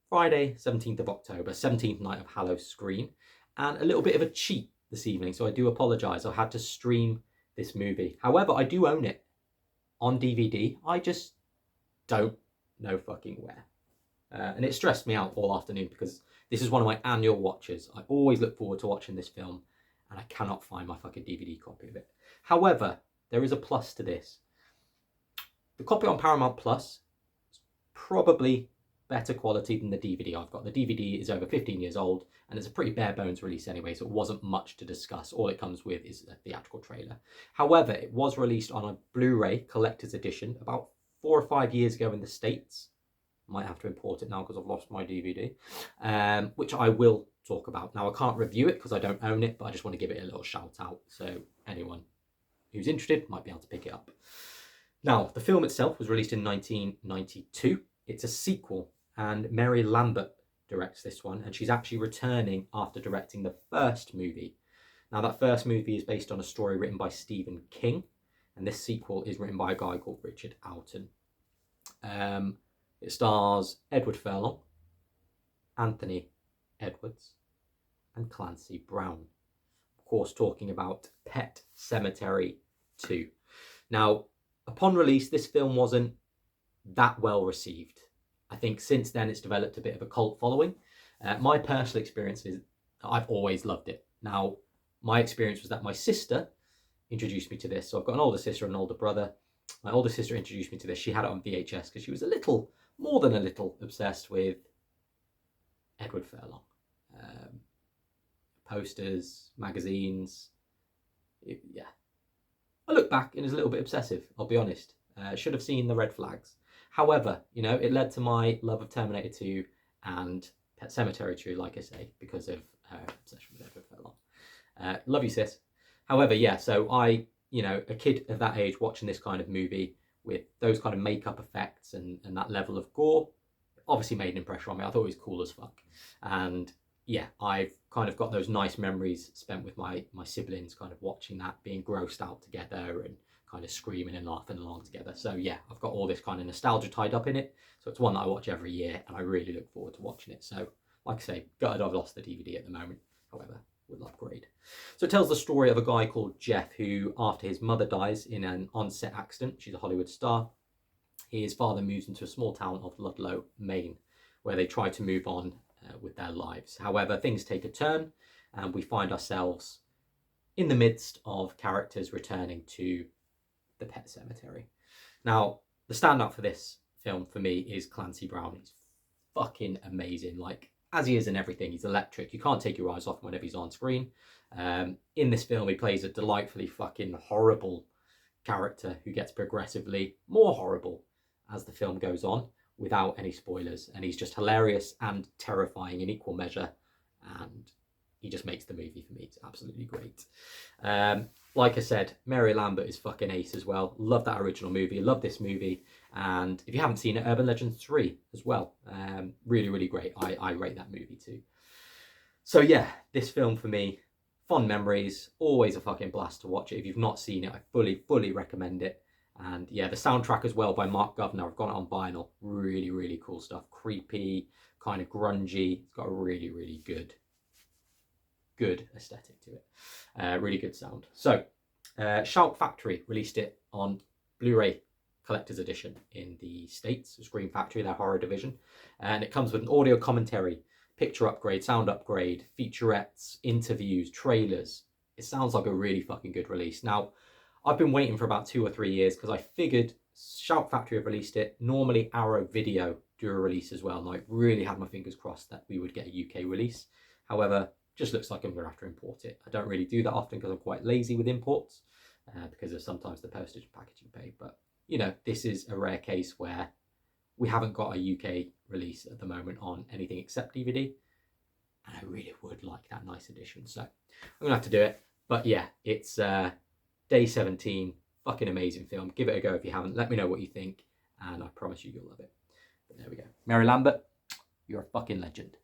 Friday, 17th of October, 17th night of Hallowscreen, and a little bit of a cheat this evening, so I do apologise. I had to stream this movie. However, I do own it on DVD. I just don't know fucking where. And it stressed me out all afternoon because this is one of my annual watches. I always look forward to watching this film, and I cannot find my fucking DVD copy of it. However, there is a plus to this. The copy on Paramount Plus is probably better quality than the DVD I've got. The DVD is over 15 years old, and it's a pretty bare bones release anyway, so it wasn't much to discuss. All it comes with is a theatrical trailer. However, it was released on a Blu-ray collector's edition about 4 or 5 years ago in the States. Might have to import it now because I've lost my DVD, which I will talk about. Now, I can't review it because I don't own it, but I just want to give it a little shout out, so anyone who's interested might be able to pick it up. Now, the film itself was released in 1992. It's a sequel, and Mary Lambert directs this one, and she's actually returning after directing the first movie. Now, that first movie is based on a story written by Stephen King, and this sequel is written by a guy called Richard Outrun. It stars Edward Furlong, Anthony Edwards, and Clancy Brown. Of course, talking about Pet Sematary 2. Now, upon release, this film wasn't that well received. I think since then it's developed a bit of a cult following. My personal experience is I've always loved it. Now, my experience was that my sister introduced me to this. So I've got an older sister and an older brother. My older sister introduced me to this. She had it on VHS because she was a little, more than a little, obsessed with Edward Furlong. Posters, magazines. Yeah. I look back and it's a little bit obsessive, I'll be honest. Should have seen the red flags. However, you know, it led to my love of Terminator 2 and Pet Sematary 2, like I say, because of her obsession with Edward Furlong. Love you, sis. However, yeah, so I, you know, a kid of that age watching this kind of movie with those kind of makeup effects and that level of gore, obviously made an impression on me. I thought it was cool as fuck. And yeah, I've kind of got those nice memories spent with my siblings kind of watching that, being grossed out together and kind of screaming and laughing along together. So yeah, I've got all this kind of nostalgia tied up in it. So it's one that I watch every year and I really look forward to watching it. So like I say, gutted I've lost the DVD at the moment. However, will upgrade. So it tells the story of a guy called Jeff who, after his mother dies in an on-set accident, she's a Hollywood star, his father moves into a small town of Ludlow, Maine, where they try to move on with their lives. However, things take a turn and we find ourselves in the midst of characters returning to the Pet Sematary. Now, the standout for this film for me is Clancy Brown. He's fucking amazing. Like, as he is in everything, he's electric. You can't take your eyes off him whenever he's on screen. In this film, he plays a delightfully fucking horrible character who gets progressively more horrible as the film goes on, without any spoilers. And he's just hilarious and terrifying in equal measure. And he just makes the movie for me. It's absolutely great. Like I said, Mary Lambert is fucking ace as well. Love that original movie. Love this movie. And if you haven't seen it, Urban Legends 3 as well. Really, really great. I rate that movie too. So yeah, this film for me, fond memories. Always a fucking blast to watch it. If you've not seen it, I fully recommend it. And yeah, the soundtrack as well by Mark Governor. I've got it on vinyl. Really, really cool stuff. Creepy, kind of grungy. It's got a really, really good aesthetic to it. Really good sound. So Shout Factory released it on Blu-ray collector's edition in the States. Scream Factory, their horror division, and it comes with an audio commentary, picture upgrade, sound upgrade, featurettes, interviews, trailers. It sounds like a really fucking good release. Now, I've been waiting for about 2 or 3 years because I figured Shout Factory have released it. Normally Arrow Video do a release as well, and I really had my fingers crossed that we would get a UK release. However, just looks like I'm going to have to import it. I don't really do that often because I'm quite lazy with imports because of sometimes the postage and packaging paid. But, you know, this is a rare case where we haven't got a UK release at the moment on anything except DVD. And I really would like that nice edition. So I'm going to have to do it. But yeah, it's Day 17. Fucking amazing film. Give it a go if you haven't. Let me know what you think. And I promise you'll love it. But there we go. Mary Lambert, you're a fucking legend.